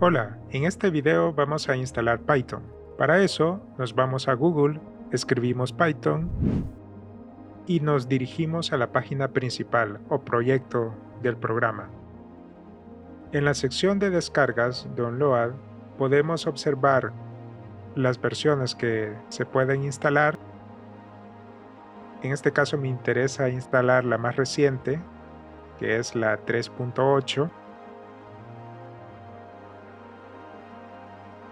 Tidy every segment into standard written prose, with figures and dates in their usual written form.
Hola, en este video vamos a instalar Python. Para eso nos vamos a Google, escribimos Python y nos dirigimos a la página principal o proyecto del programa. En la sección de descargas, Download, podemos observar las versiones que se pueden instalar. En este caso me interesa instalar la más reciente, que es la 3.8.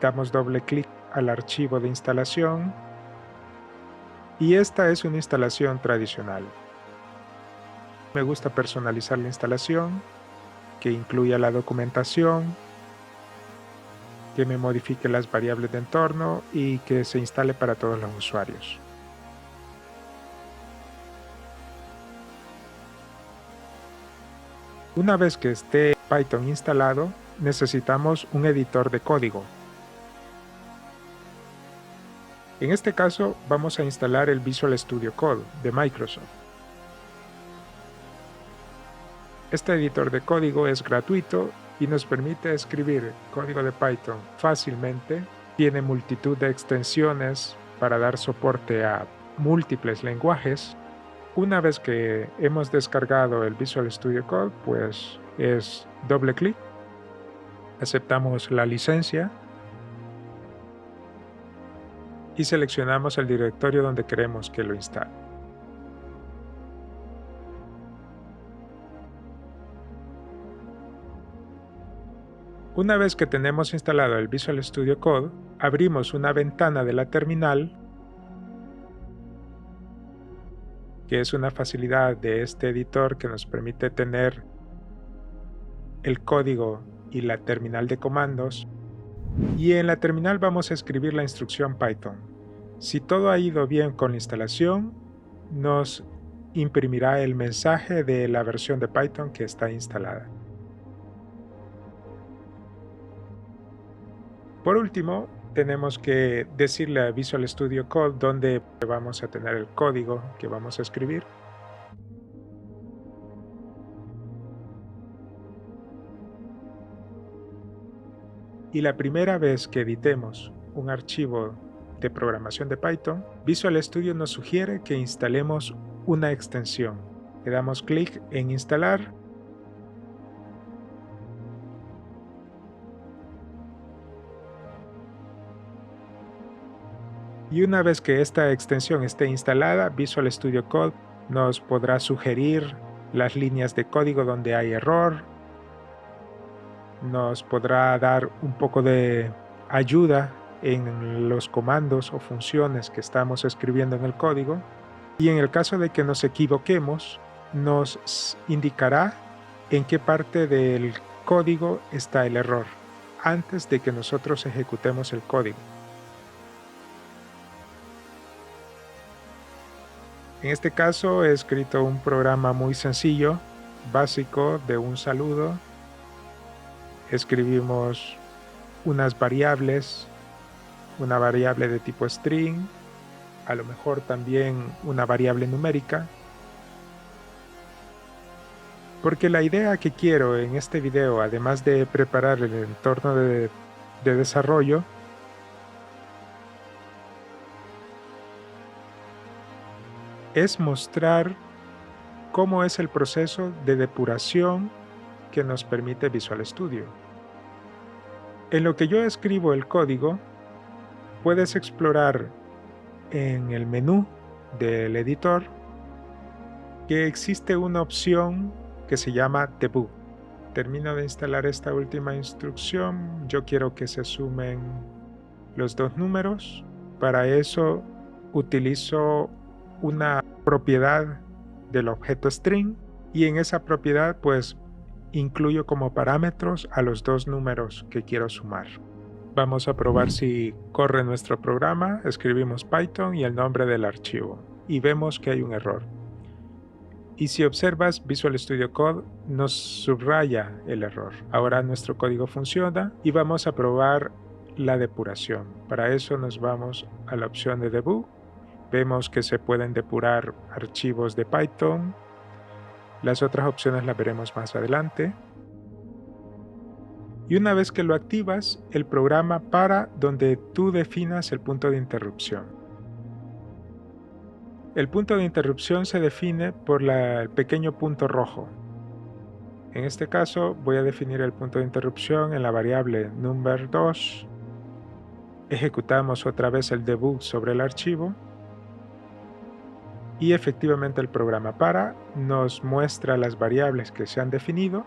Damos doble clic al archivo de instalación y esta es una instalación tradicional. Me gusta personalizar la instalación, que incluya la documentación, que me modifique las variables de entorno y que se instale para todos los usuarios. Una vez que esté Python instalado, necesitamos un editor de código. En este caso vamos a instalar el Visual Studio Code de Microsoft. Este editor de código es gratuito y nos permite escribir código de Python fácilmente. Tiene multitud de extensiones para dar soporte a múltiples lenguajes. Una vez que hemos descargado el Visual Studio Code, pues es doble clic, aceptamos la licencia y seleccionamos el directorio donde queremos que lo instale. Una vez que tenemos instalado el Visual Studio Code, abrimos una ventana de la terminal, que es una facilidad de este editor que nos permite tener el código y la terminal de comandos. Y en la terminal vamos a escribir la instrucción Python. Si todo ha ido bien con la instalación, nos imprimirá el mensaje de la versión de Python que está instalada. Por último, tenemos que decirle a Visual Studio Code dónde vamos a tener el código que vamos a escribir. Y la primera vez que editemos un archivo de programación de Python, Visual Studio nos sugiere que instalemos una extensión. Le damos clic en instalar y una vez que esta extensión esté instalada, Visual Studio Code nos podrá sugerir las líneas de código donde hay error, nos podrá dar un poco de ayuda en los comandos o funciones que estamos escribiendo en el código, y en el caso de que nos equivoquemos, nos indicará en qué parte del código está el error antes de que nosotros ejecutemos el código. En este caso he escrito un programa muy sencillo, básico, de un saludo. Escribimos unas variables, una variable de tipo string, a lo mejor también una variable numérica, porque la idea que quiero en este video, además de preparar el entorno de desarrollo, es mostrar cómo es el proceso de depuración que nos permite Visual Studio. En lo que yo escribo el código, puedes explorar en el menú del editor que existe una opción que se llama Debug. Termino de instalar esta última instrucción. Yo quiero que se sumen los dos números. Para eso utilizo una propiedad del objeto string y en esa propiedad pues incluyo como parámetros a los dos números que quiero sumar. Vamos a probar si corre nuestro programa. Escribimos Python y el nombre del archivo y vemos que hay un error. Y si observas, Visual Studio Code nos subraya el error. Ahora nuestro código funciona y vamos a probar la depuración. Para eso nos vamos a la opción de Debug. Vemos que se pueden depurar archivos de Python. Las otras opciones las veremos más adelante. Y una vez que lo activas, el programa para donde tú definas el punto de interrupción. El punto de interrupción se define por el pequeño punto rojo. En este caso voy a definir el punto de interrupción en la variable number2. Ejecutamos otra vez el debug sobre el archivo y efectivamente el programa para nos muestra las variables que se han definido.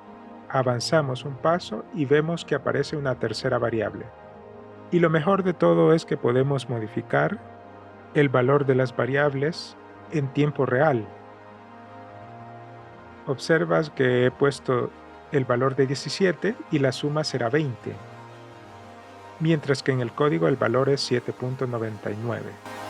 Avanzamos un paso y vemos que aparece una tercera variable. Y lo mejor de todo es que podemos modificar el valor de las variables en tiempo real. Observas que he puesto el valor de 17 y la suma será 20, mientras que en el código el valor es 7.99.